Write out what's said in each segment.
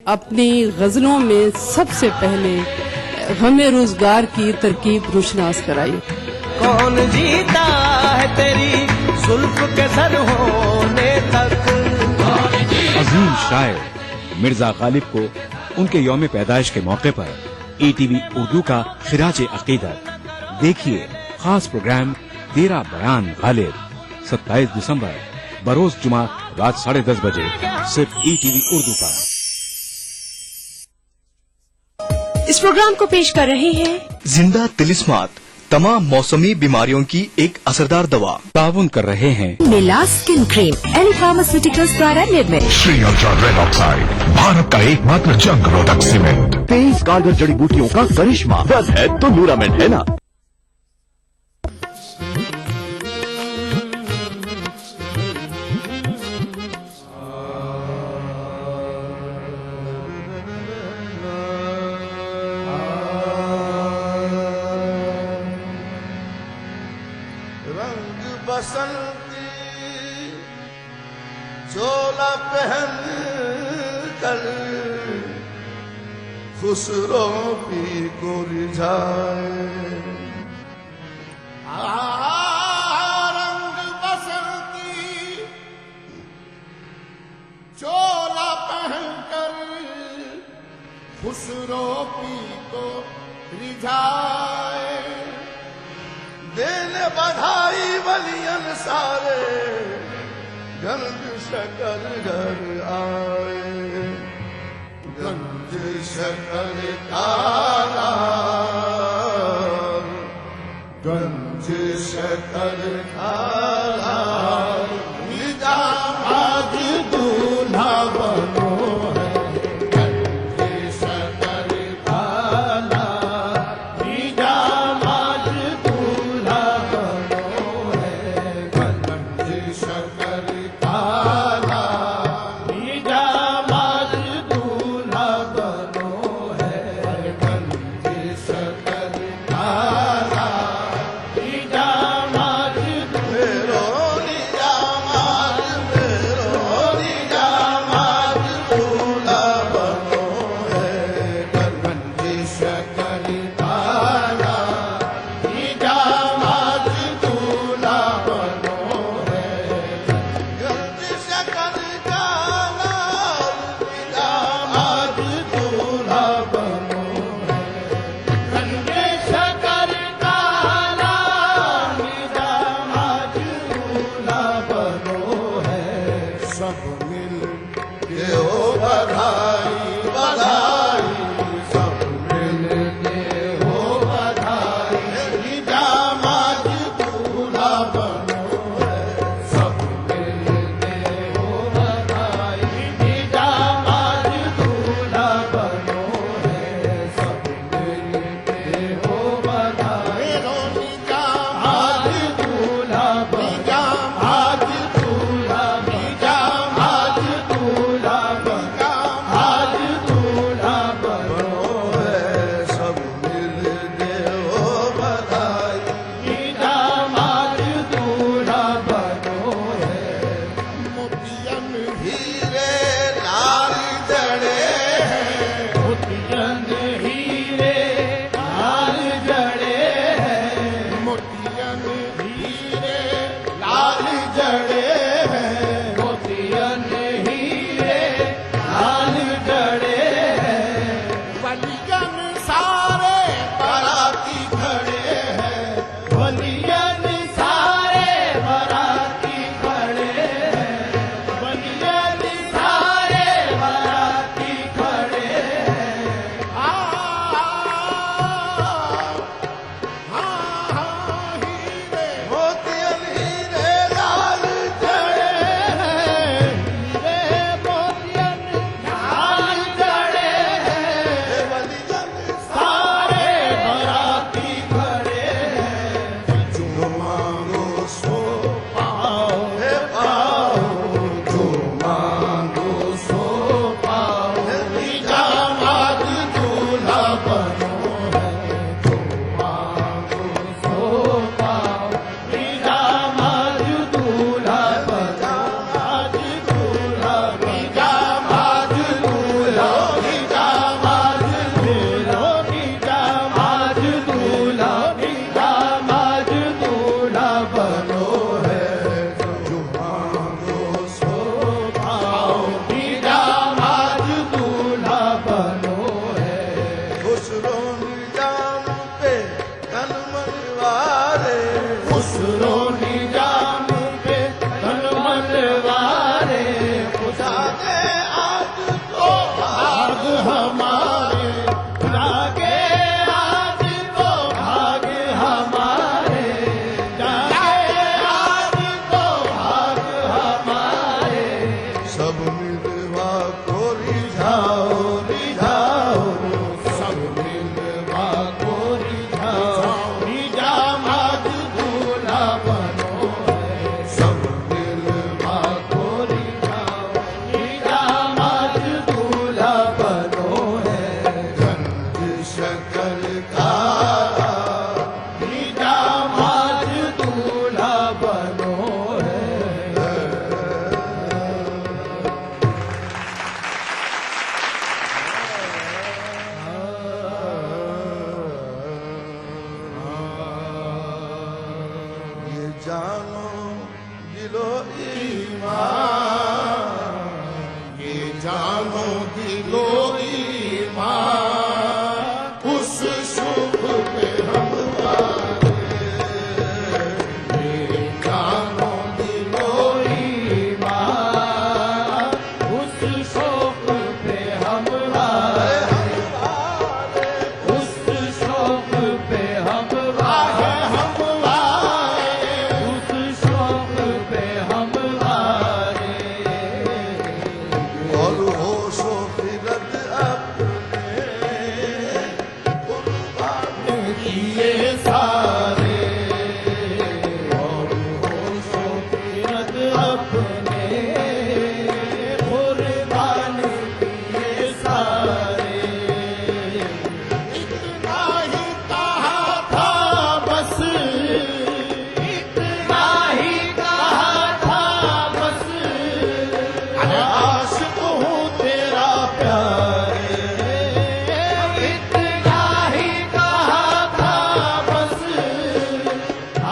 अपनी गजलों में सबसे पहले हमें रोजगार की तरकीब रोशनास कराई। कौन जीता है तेरी जुल्फ के सर होने तक। अजीम शायर मिर्जा गालिब को उनके यौम पैदाइश के मौके पर ईटीवी उर्दू का खिराज अकीदत। देखिए खास प्रोग्राम तेरा बयान गालिब 27 दिसंबर बरोज जुमा रात 10:30 बजे सिर्फ ईटीवी उर्दू पर। इस प्रोग्राम को पेश कर रहे हैं जिंदा तिलिस्मात, तमाम मौसमी बीमारियों की एक असरदार दवा। ताउन कर रहे हैं मिला स्किन क्रीम एल फार्मास्यूटिकल्स द्वारा निर्मित। Shri ultra red oxide, Bharat का एकमात्र जंग रोधक सीमेंट। 23 कारगर जड़ी बूटियों का करिश्मा, बस है तो न्यूरामेंट है ना। रंग बसंती चोला पहन कर खुसरो पी को रिझाए। रंग बसंती चोला पहन कर खुसरो पी को रिझाए। देने बधाई बलियन सारे गंज शकर घर आए। गंज शकर काला, गंज शकर काला, निजा आज दूल्हा बनो है। गंज शकर काला, निजा आज दूल्हा बनो है। गंज शकर काला, निजा आज दूल्हा बनो है। गंज शकर काला, निजा आज दूल्हा दिलो ईमान उस शुभ पे हम जानो दिलो ईमान उस शौक पे हम उस शौक पे हम उस शौक पे हम और होशो फिरत अपने कुर्बान किए सारे और होशो फिरत अपने कुर्बान किए सारे इतना ही कहा था बस इतना ही कहा था बस आशिक हूँ तेरा प्यारे इतना ही कहा था बस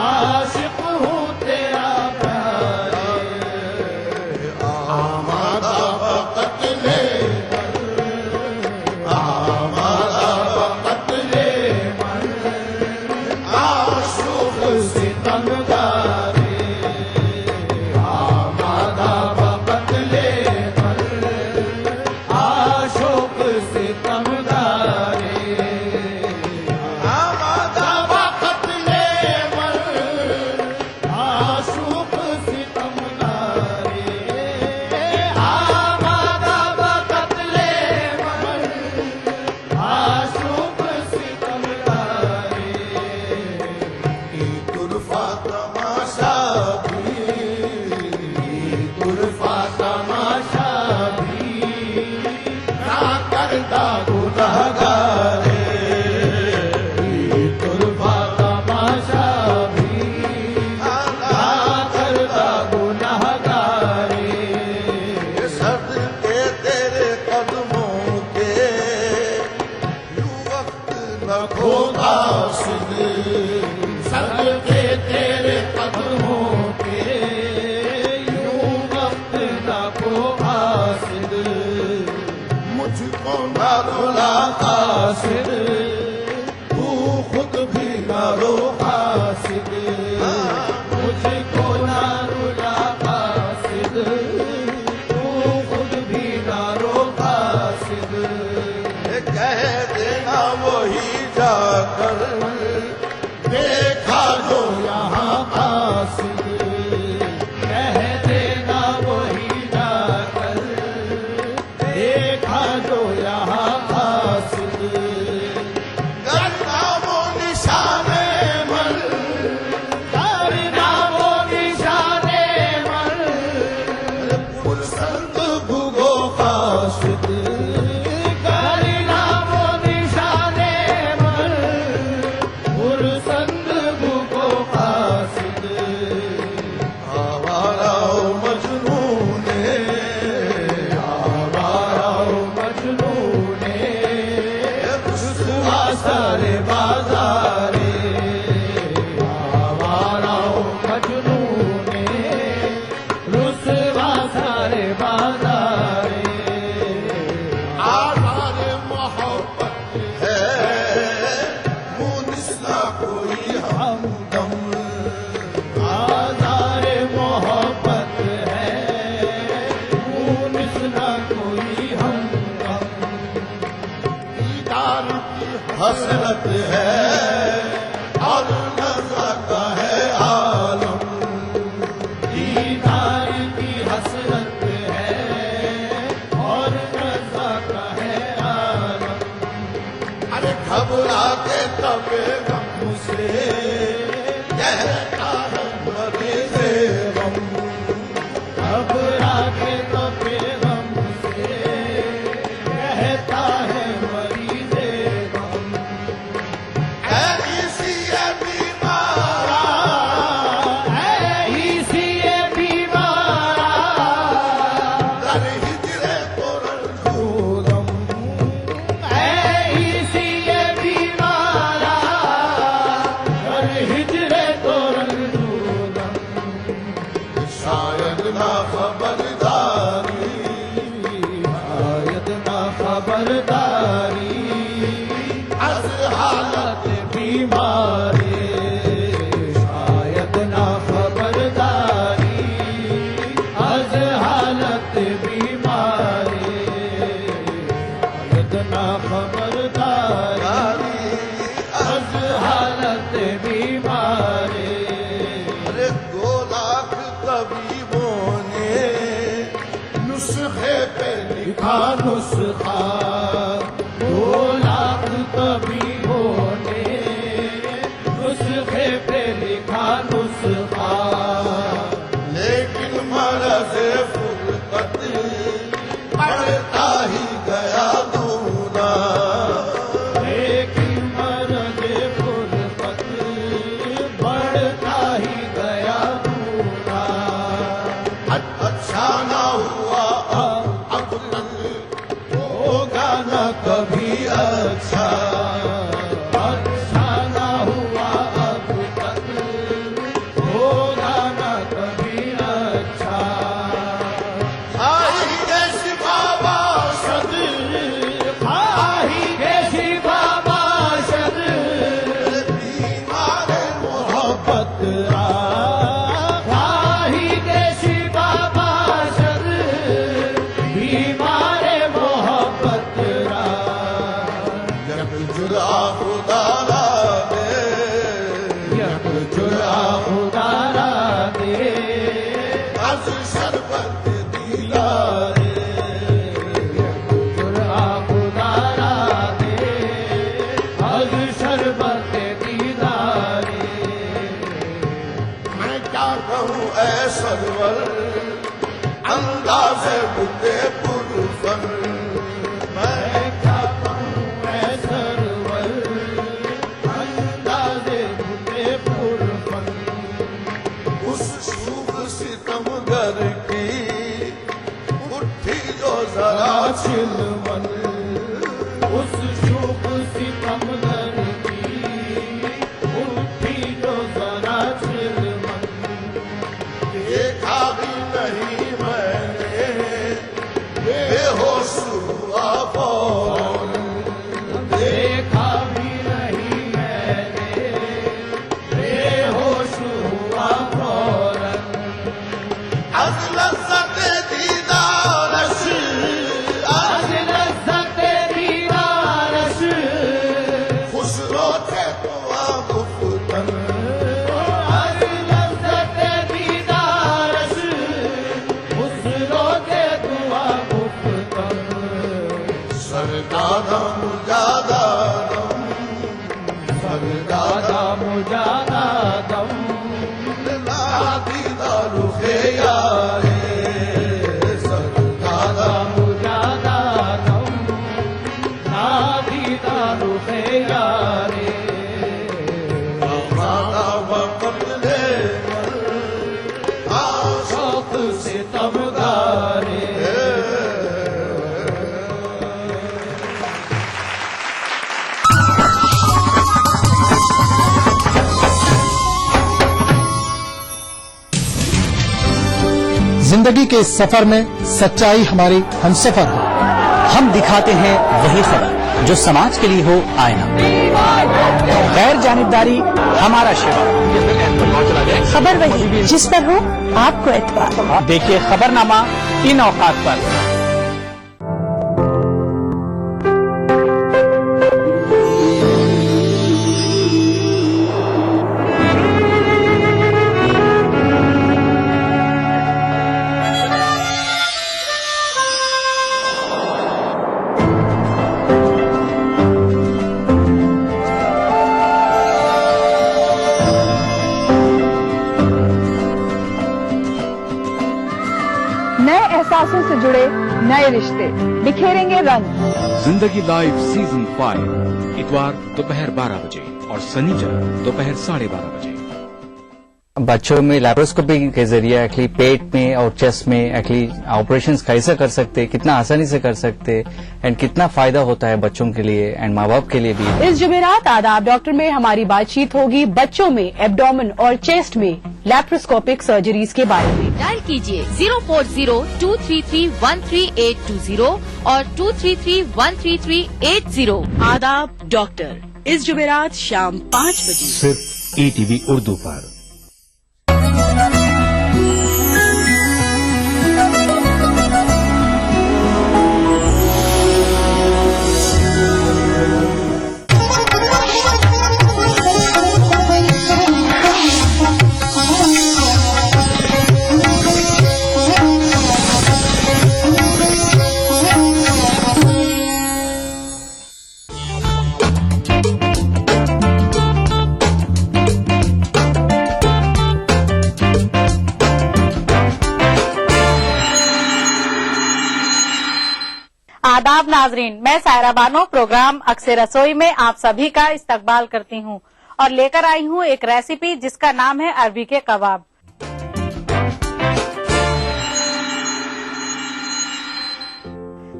आशिक हूँ तेरा प्यारे आमादा वक़्त ले आमादा वक़्त ले आशुक सितमगारे आमादा वक़्त ले आशुक सितमगारे आमादा वक़्त ले आशुक सितमगारे आमादा वक़्त ले आशुक सितमगारे तुरफा तमाशा भी तुरफा तमाशा भी ना करता गुनहगारे तुरफा तमाशा भी ना करता गुनहगारे सदके तेरे कदमों के यूं वक्त न खो काशिद सदके तेरे कदमों के यूं वक्त न खो काशिद मुझको न रुला काशिद तू खुद भी न रो काशिद मुझको न रुला काशिद तू खुद भी न रो काशिद कह देना वही जाकर देखा जो यहाँ काशिद कह देना वही जाकर देखा जो यहाँ काशिद करना वो निशाने मन करना वो निशाने मन पुरसंत भुगो काशिद करना वो निशाने मन पुरसंत भुगो काशिद आवारा मजनू ने आवारा मजनू ने रुसवा सारे बाजारे आवारा मजनू ने रुसवा सारे बाजारे आधार मोहब्बत है मुनिसला कोई हमदम आधार मोहब्बत है मुनिसला कोई हमदम दीदार की हसरत है और नज़र का है आलम दीदार की हसरत है और नज़र का है आलम अरे घबरा के तबे गम से कहता है मरीज़ गम घबरा के तबे गम से कहता है मरीज़ गम ऐसी है बीमारा ऐसी है बीमारा दर हिजरे तोरण झूलम ऐसी है बीमारा दर खबरदारी अज हालत बीमारी शायद ना खबरदारी अज हालत बीमारी शायद ना खबरदारी अज हालत बीमारी। अरे 2 लाख तबीबों ने नुस्खे पे लिखा नुस्खा 2 लाख तबीबों ने नुस्खे पे लिखा नुस्खा लेकिन मरज़ फुरकत बढ़ता ही गया दूना। लेकिन मर्द फुरकत बढ़ता ही गया दूना। अच्छा ना हुआ अब तक होगा न कभी अच्छा अच्छा ना हुआ अब तक होगा न कभी अच्छा। आई कैसी बाबा शद खाही कैसी बाबा शद बीमार मोहब्बत खाही कैसी बाबा शद बीमार मोहब्बत जब जुरा खुदारा दे जब जुरा उदारा दे अज शरबत दिला जुरा उदारा दे हज शरबत दीदारे। मैं क्या कहूँ ऐ सरवर अंदाज़े बुते पुरफन। मैं क्या कहूँ ऐ सरवर अंदाज़े बुते पुरफन। उस शुभ सितमगर की उठी जो जरा चिलमन उस शुभ सितमगर की उठी जो जरा चिलमन। देखा भी नहीं मैंने बेहोश हुआ फौरन। देखा भी नहीं मैंने बेहोश हुआ फौरन। अज लज़्ज़त दीदारश आज लज़्ज़त दीदारश खुशरो थे तो गुफ्तन। आज लज़्ज़त दीदारश खुसरो के दुआ गुफ्तन। सरदादा मुजादादम दादा मुजादा दम दीदा रुखे यारे सरदादा मुजादा दम नादी दारू है यारे। माता वक़्त ले शौक से तब गारे। जिंदगी के इस सफर में सच्चाई हमारी हमसफर हो। हम दिखाते हैं वही खबर जो समाज के लिए हो आईना। गैर जानिबदारी हमारा शिवा। खबर वही जिस पर हो आपको एतबार। देखिए खबरनामा इन औकात पर। नए एहसासों से जुड़े नए रिश्ते बिखेरेंगे रंग। जिंदगी लाइव सीजन 5 इतवार दोपहर 12 बजे और शनिचर दोपहर 12:30 बजे। बच्चों में लैप्रोस्कोपी के जरिए एक्चुअली पेट में और चेस्ट में एक्चुअली ऑपरेशंस कैसे कर सकते, कितना आसानी से कर सकते एंड कितना फायदा होता है बच्चों के लिए एंड माँ बाप के लिए भी। इस जुमेरात आदाब डॉक्टर में हमारी बातचीत होगी बच्चों में एब्डोमेन और चेस्ट में लैप्रोस्कोपिक सर्जरीज के बारे में। डायल कीजिए 040-233-13820 और 233-13380। आदाब डॉक्टर, इस जुमेरात शाम 5 बजे सिर्फ ETV उर्दू पर। आदाब नाजरीन, मैं सायरा बानो प्रोग्राम अक्सर रसोई में आप सभी का इस्तकबाल करती हूं और लेकर आई हूं एक रेसिपी जिसका नाम है अरबी के कबाब।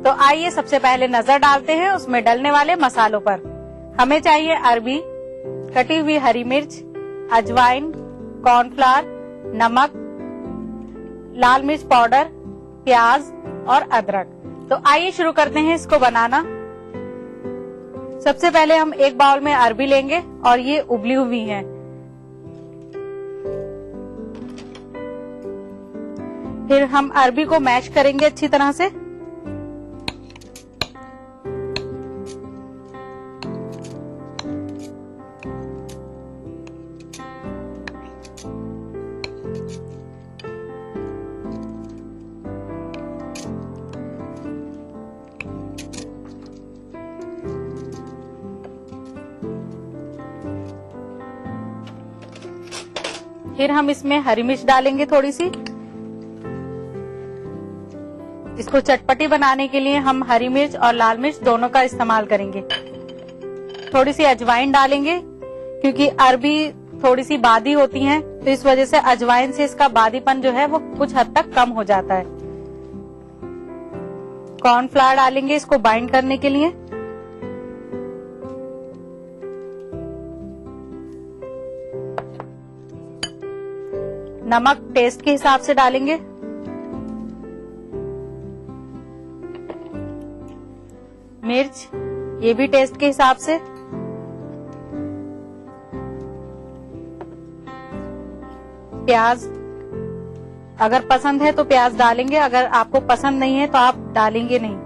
तो आइए सबसे पहले नजर डालते हैं उसमें डलने वाले मसालों पर। हमें चाहिए अरबी, कटी हुई हरी मिर्च, अजवाइन, कॉर्नफ्लावर, नमक, लाल मिर्च पाउडर, प्याज और अदरक। तो आइए शुरू करते हैं इसको बनाना। सबसे पहले हम एक बाउल में अरबी लेंगे और ये उबली हुई है। फिर हम अरबी को मैश करेंगे अच्छी तरह से। फिर हम इसमें हरी मिर्च डालेंगे थोड़ी सी। इसको चटपटी बनाने के लिए हम हरी मिर्च और लाल मिर्च दोनों का इस्तेमाल करेंगे। थोड़ी सी अजवाइन डालेंगे क्योंकि अरबी थोड़ी सी बादी होती है, तो इस वजह से अजवाइन से इसका बादीपन जो है वो कुछ हद तक कम हो जाता है। कॉर्नफ्लावर डालेंगे इसको बाइंड करने के लिए। नमक टेस्ट के हिसाब से डालेंगे। मिर्च ये भी टेस्ट के हिसाब से। प्याज अगर पसंद है तो प्याज डालेंगे, अगर आपको पसंद नहीं है तो आप डालेंगे नहीं।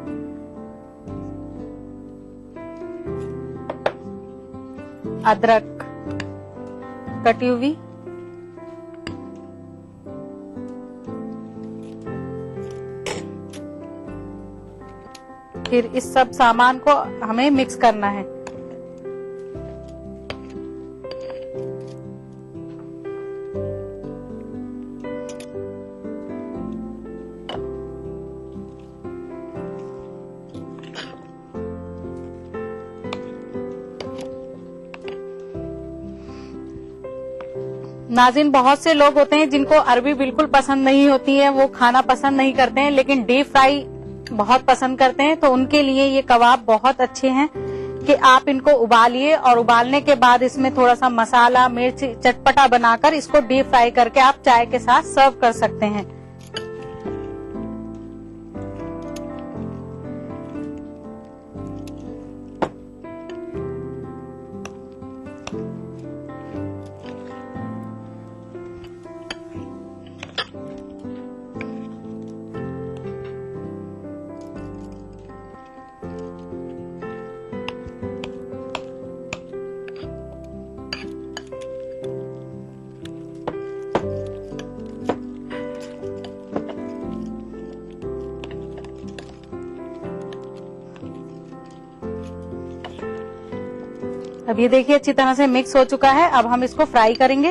अदरक कटी हुई, फिर इस सब सामान को हमें मिक्स करना है। नाज़रीन, बहुत से लोग होते हैं जिनको अरबी बिल्कुल पसंद नहीं होती है, वो खाना पसंद नहीं करते हैं, लेकिन डीप फ्राई बहुत पसंद करते हैं। तो उनके लिए ये कबाब बहुत अच्छे हैं कि आप इनको उबालिए और उबालने के बाद इसमें थोड़ा सा मसाला मिर्च चटपटा बनाकर इसको डीप फ्राई करके आप चाय के साथ सर्व कर सकते हैं। अब ये देखिए अच्छी तरह से मिक्स हो चुका है। अब हम इसको फ्राई करेंगे।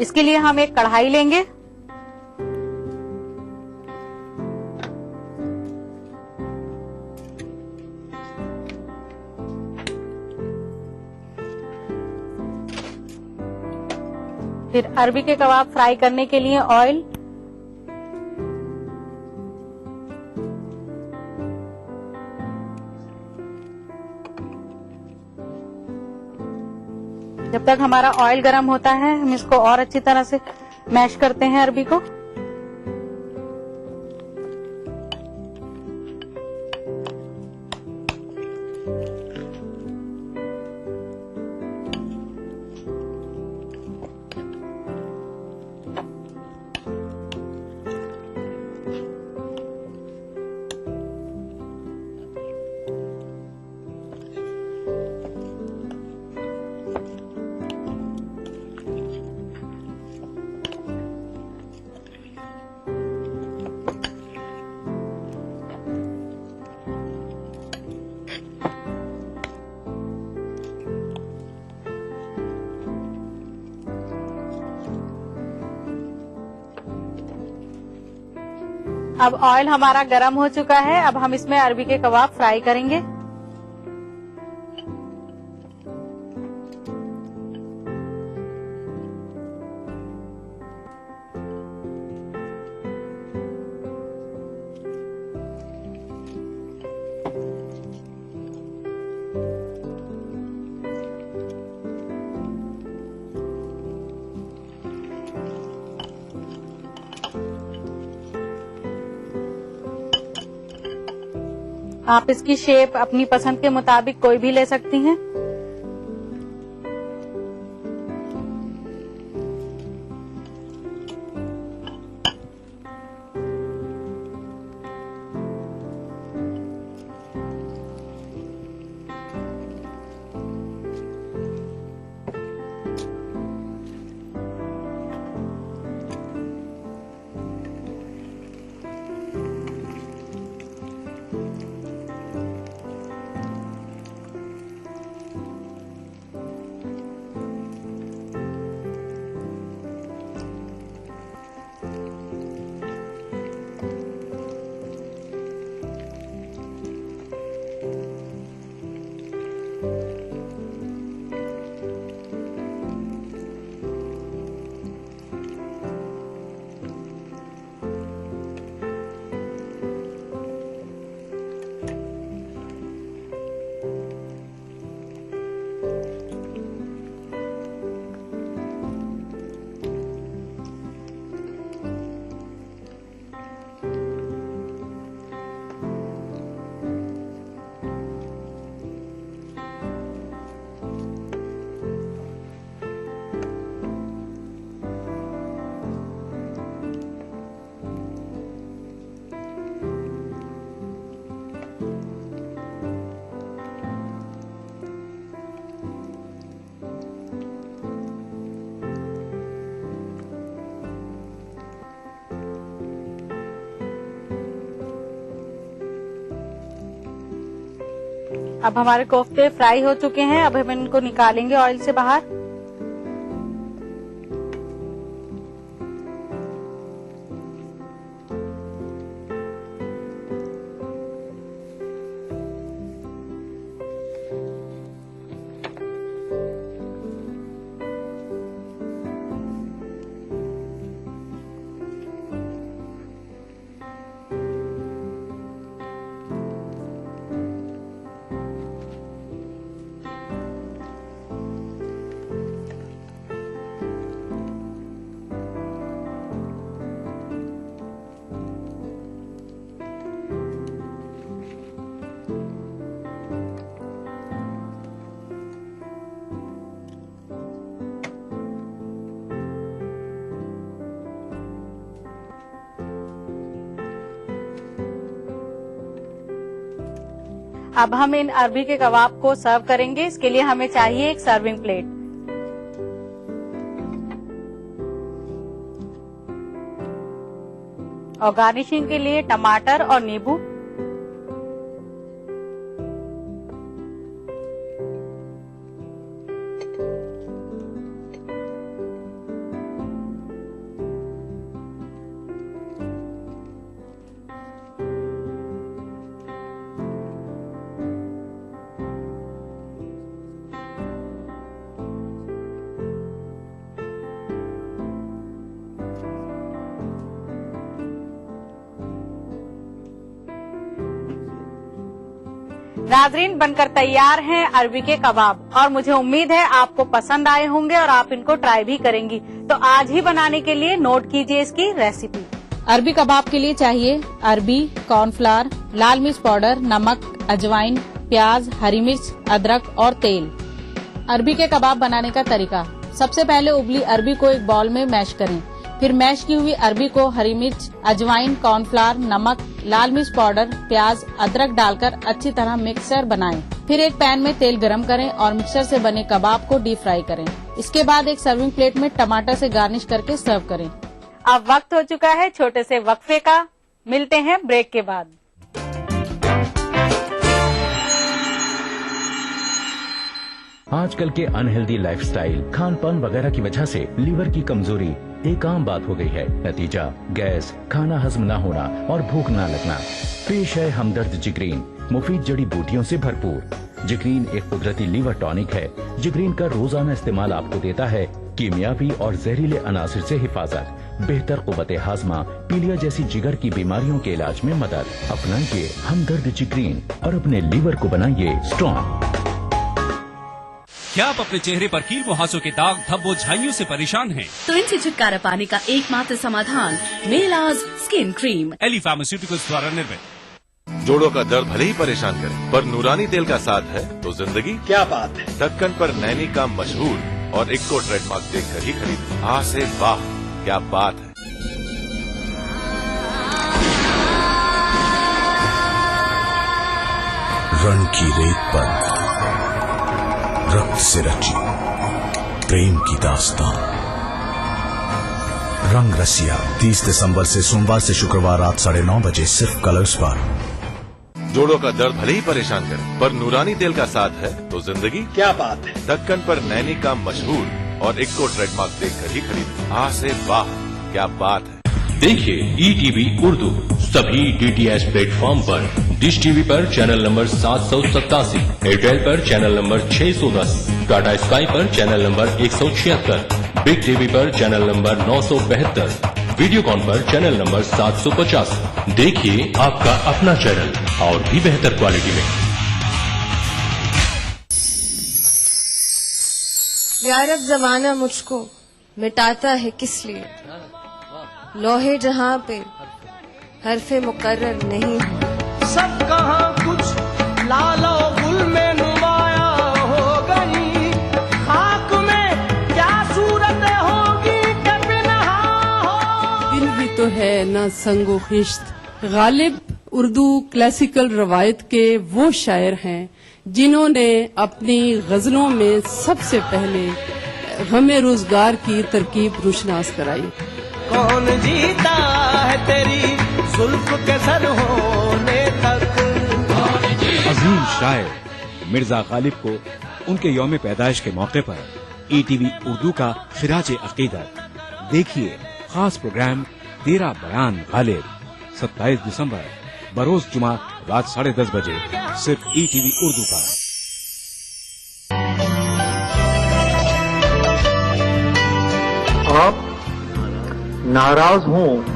इसके लिए हम एक कढ़ाई लेंगे। फिर अरबी के कबाब फ्राई करने के लिए ऑयल, जब तक हमारा ऑयल गर्म होता है हम इसको और अच्छी तरह से मैश करते हैं अरबी को। अब ऑयल हमारा गरम हो चुका है। अब हम इसमें अरबी के कबाब फ्राई करेंगे। आप इसकी शेप अपनी पसंद के मुताबिक कोई भी ले सकती हैं। अब हमारे कोफ्ते फ्राई हो चुके हैं। अब हम इनको निकालेंगे ऑयल से बाहर। अब हम इन अरबी के कबाब को सर्व करेंगे। इसके लिए हमें चाहिए एक सर्विंग प्लेट। और गार्निशिंग के लिए टमाटर और नींबू। नाजरीन, बनकर तैयार हैं अरबी के कबाब और मुझे उम्मीद है आपको पसंद आए होंगे और आप इनको ट्राई भी करेंगी। तो आज ही बनाने के लिए नोट कीजिए इसकी रेसिपी। अरबी कबाब के लिए चाहिए अरबी, कॉर्नफ्लावर, लाल मिर्च पाउडर, नमक, अजवाइन, प्याज, हरी मिर्च, अदरक और तेल। अरबी के कबाब बनाने का तरीका। सबसे पहले उबली अरबी को एक बाउल में मैश करें। फिर मैश की हुई अरबी को हरी मिर्च, अजवाइन, कॉर्नफ्लावर, नमक, लाल मिर्च पाउडर, प्याज, अदरक डालकर अच्छी तरह मिक्सचर बनाएं। फिर एक पैन में तेल गरम करें और मिक्सचर से बने कबाब को डीप फ्राई करें। इसके बाद एक सर्विंग प्लेट में टमाटर से गार्निश करके सर्व करें। अब वक्त हो चुका है छोटे से वक्फे का। मिलते हैं ब्रेक के बाद। आजकल के अनहेल्दी लाइफस्टाइल, खान पान वगैरह की वजह से लीवर की कमजोरी एक आम बात हो गई है। नतीजा गैस, खाना हजम न होना और भूख न लगना। पेश है हमदर्द जिग्रीन, मुफीद जड़ी बूटियों से भरपूर। जिग्रीन एक कुदरती लीवर टॉनिक है। जिग्रीन का रोजाना इस्तेमाल आपको देता है कीमियावी और जहरीले अनासिर से हिफाजत, बेहतर कुव्वत हाजमा, पीलिया जैसी जिगर की बीमारियों के इलाज में मदद। अपनाइए हमदर्द जिग्रीन और अपने लीवर को बनाइए स्ट्रॉन्ग। क्या आप अपने चेहरे पर कील मुहासों के दाग, धब्बों, झाइयों से परेशान हैं? तो इनसे छुटकारा पाने का एकमात्र समाधान मेलाज स्किन क्रीम, एली फार्मास्यूटिकल्स द्वारा निर्मित। जोड़ों का दर्द भले ही परेशान करे, पर नूरानी तेल का साथ है तो जिंदगी क्या बात है। ढक्कन पर नैनी का मशहूर और इक्को ट्रेडमार्क देखकर ही खरीद। हाँ से वाह, क्या बात है। रण की रेत पर रक्त से रची प्रेम की दास्तान। रंग रसिया 30 दिसंबर से सोमवार से शुक्रवार रात 9:30 बजे सिर्फ कलर्स पर। जोड़ों का दर्द भले ही परेशान करे, पर नूरानी तेल का साथ है तो जिंदगी क्या बात है। ढक्कन पर नैनी का मशहूर और इक्को ट्रेडमार्क देखकर ही खरीद। हाँ से वाह, क्या बात है। देखिए ETV उर्दू सभी DTH प्लेटफॉर्म पर। डिश टीवी पर चैनल नंबर 787, एयरटेल पर चैनल नंबर 610, टाटा स्काई पर चैनल नंबर 176, बिग टीवी पर चैनल नंबर 972, वीडियोकॉन पर चैनल नंबर 750। देखिए आपका अपना चैनल और भी बेहतर क्वालिटी में। यार अब जमाना मुझको मिटाता है किस लिए, लोहे जहां पे हरफे मुकर्रर नहीं हो। सब कहाँ कुछ लालो गुल में नुमाया हो गई, खाक में क्या सूरत होगी कभी नहा हो। दिल भी तो है ना संगो खिश्त। गालिब उर्दू क्लासिकल रवायत के वो शायर हैं जिन्होंने अपनी गजलों में सबसे पहले गमे रोजगार की तरकीब रुशनास कराई। कौन जीता है तेरी जुल्फ के सर होने तक। अजीम शायर मिर्जा गालिब को उनके यौम पैदाइश के मौके पर ETV उर्दू का खिराज अकीदत। देखिए खास प्रोग्राम तेरा बयान गालिब 27 दिसंबर बरोज जुमा रात 10:30 बजे सिर्फ ETV उर्दू पर। आप नाराज हों